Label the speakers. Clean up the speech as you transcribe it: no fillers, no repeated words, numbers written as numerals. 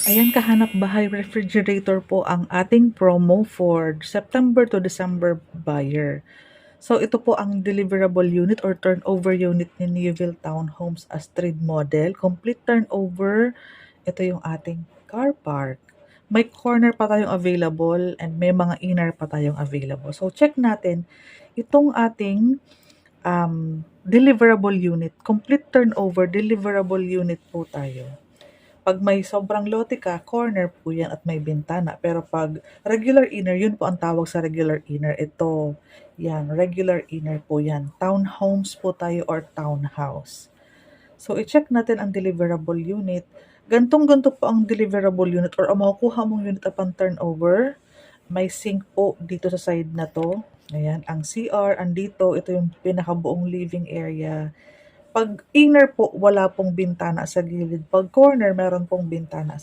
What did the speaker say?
Speaker 1: Ayan, kahanap bahay refrigerator po ang ating promo for September to December buyer. So ito po ang deliverable unit or turnover unit ni Newville Townhomes Astrid model. Complete turnover. Ito yung ating car park. May corner pa tayong available and may mga inner pa tayong available. So check natin itong ating deliverable unit. Complete turnover deliverable unit po tayo. Pag may sobrang lote ka, corner po yan at may bintana. Pero pag regular inner, yun po ang tawag sa regular inner. Ito, yan, regular inner po yan. Townhomes po tayo or townhouse. So, i-check natin ang deliverable unit. Gantong-ganto po ang deliverable unit or ang makukuha mong unit upon turnover. May sink po dito sa side na to. Ayan, ang CR, andito, ito yung pinakabuong living area. Pag inner po, wala pong bintana sa gilid. Pag corner, meron pong bintana